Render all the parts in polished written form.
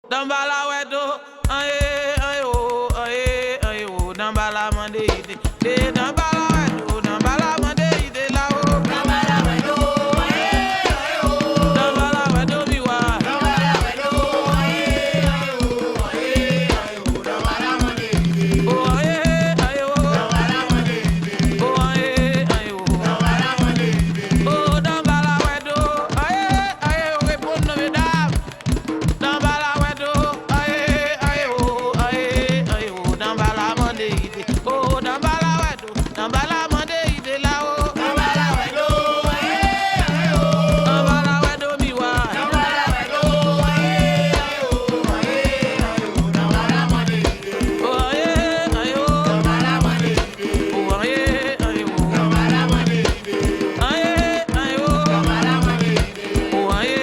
Dambala wedo, aye aye o, dambala mande ide, de dambala wedo, dambala mande ide la o. Dambala wedo, aye o, dambala wedo miwa, dambala wedo, aye o, dambala mande ide, oh aye o, dambala mande ide, oh aye o, dambala mande ide, oh dambala wedo, aye o, repondo me dam, dambala wedo, aye o, dambala mande ide, oh dambala wedo, dambala mande ide la o. dambala wedo, aye o, Dambala wedo miwa, dambala wedo, aye o, dambala mande ide, oh aye o, dambala mande ide, oh aye o, dambala mande ide, aye o, dambala mande ide, oh aye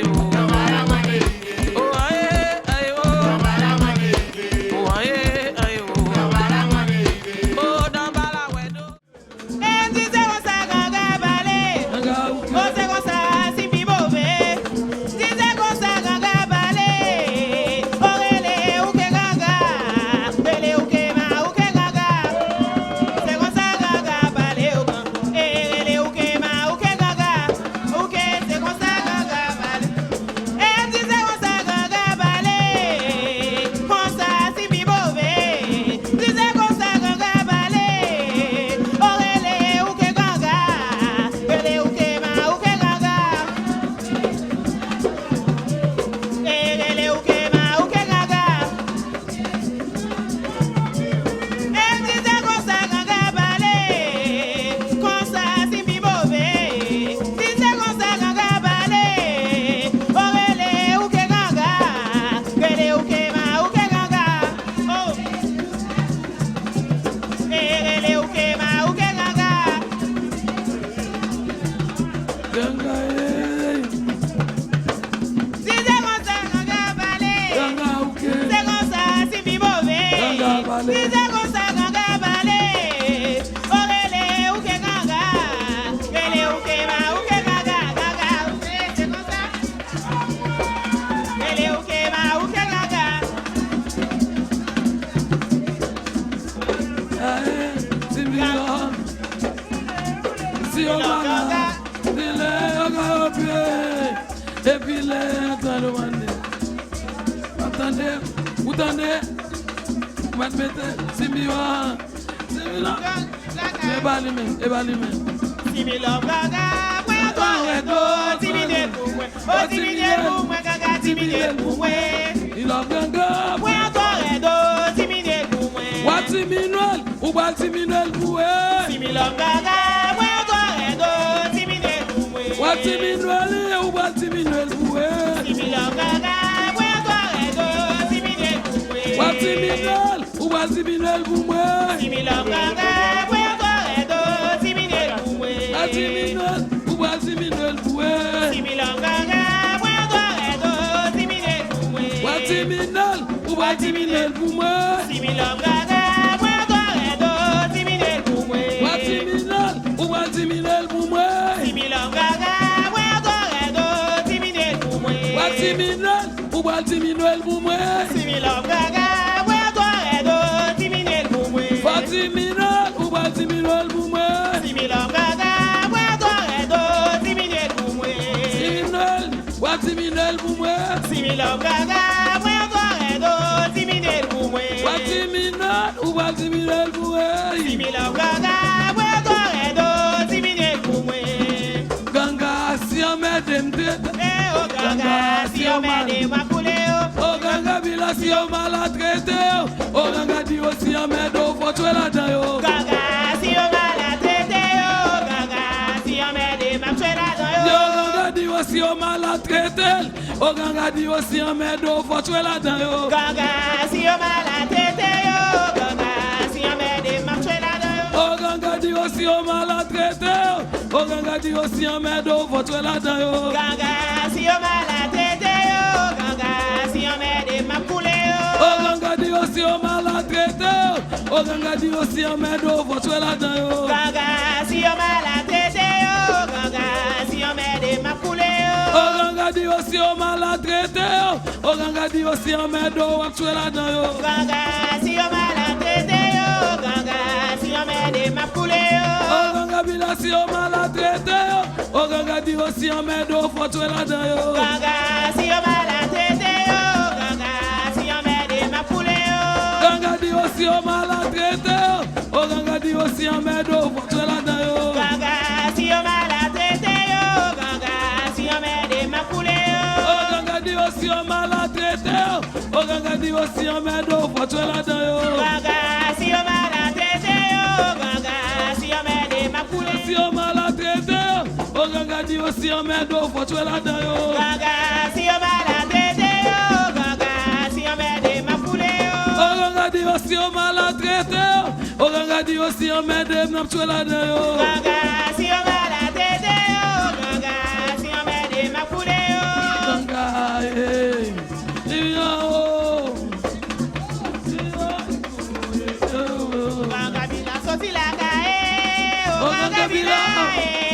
o, dambala mande ide, oh aye o, dambala mande ide, oh aye o, dambala mande ide. oh dambala wedo. Dize gosa gaga bale, gosa gosa simbi bove. Dize gosa gaga bale, orele uke gaga, ele uke ma uke gaga. Dize gosa gaga bale ogan, ele uke ma uke gaga, uke dize gosa gaga bale. Dize gosa gaga bale, gosa simbi bove. Dize gosa gaga bale, orele uke gaga, ele uke ma uke gaga. Ele uke ma uke gaga. Dize gosa gaga bale, gosa simbi bove. Dize gosa gaga bale, orele uke gaga, ele uke ma uke gaga. Oh. Ele uke ma uke gaga. Ganga Dize gosa gaga bale, ganga uke, dize gosa simbi bove. Gaga bale. Dize gosa gaga bale, orele uke gaga, ele uke ma uke gaga, gaga uke dize gosa. Ele uke ma uke gaga. aye simbiwa, si omala, dile oga opie, epile atalo mande, utande, matmete simbiwa, ebalime. Similom gaga, mwen koredo, timide kumwe, o timide kumwe gaga, timide kumwe. Ilọ ganga, Mwen koredo, timide kumwe. wati minuel, ubati minuel buwe. Similom gaga, mwen koredo, timide kumwe. Wati minuel, ubati minuel buwe. Similom gaga, mwen koredo, timide kumwe. Wati minuel, ubati minuel buwe. Similom gaga, mwen koredo, timide kumwe. Wati minuel, ubati minuel buwe. Similom gaga, mwen koredo, timide kumwe. Wati minuel, ubati minuel buwe. Similom gaga, mwen koredo, timide kumwe. Wati minuel, ubati minuel buwe. Similom gaga, mwen koredo, timide kumwe. Wati minuel, ubati minuel buwe. Similom gaga, mwen koredo, timide kumwe. Wati minuel, ubati minuel buwe. Similom gaga, mwen koredo, timide kumwe. Minuel, wati minuel buwe. Similom gaga, mwen koredo, timide kumwe. Wati minuel, ubati minuel buwe. Similom gaga, mwen koredo, timide kumwe. Ganga si amedemte, O gaga, si o mede wakule o. o ganga bila si o malatrete, o ganga di o si amedo fotwe la dayo. Gaga, si o malatrete o. Gaga, si o mede makchela Yo yo. ganga di o si o malatrete, o ganga di o si amedo fotwe la dayo. Gaga, si o malatrete yo. Gaga, si o mede makchela yo. O ganga di o si o malatrete, o ganga di o si amedo fotwe la dayo. Gaga, si o malatrete yo. Gaga, si o mede makule O yo. ganga di o si o malatrete, o ganga di o si amedo fotwe la dayo. Gaga, si o malatrete yo. Gaga, si o mede makule yo. O ganga di o si o malatrete, yo. Oh ganga di aussi en medo, wap tué là-dedans yo. Ganga, si yo maltraité yo. Ganga, si yo m'aide ma poule yo. Oh ganga bila si yo maltraité yo. Oh ganga di aussi en medo, faut tué là-dedans yo. Ganga, si yo maltraité yo. Ganga, si yo m'aide ma poule yo. Ganga di aussi en maltraité yo. Oh ganga di aussi en medo, faut tué là-dedans yo. Ganga, si yo maltraité yo. Ganga, si yo m'aide ma poule yo. Oh ganga di aussi en maltraité yo. Oh ganga di aussi en medo, faut tué là-dedans yo. Ganga, si yo maltraité yo. Ganga, si yo m'aide ma poule Si yo. on maltraité yo. Oh ganga di aussi en medo, faut tué là-dedans yo. Ganga, si yo maltraité yo. Ganga, si yo m'aide ma poule yo. Oh ganga di aussi en maltraité yo. Oh ganga di aussi en medo, n'a tué là-dedans yo. Ganga, si yo maltraité yo. Ganga, si yo m'aide ma poule yo. Ganga, eh. Ganga bila soti la kae, oh Ganga ganga bila bila. eh.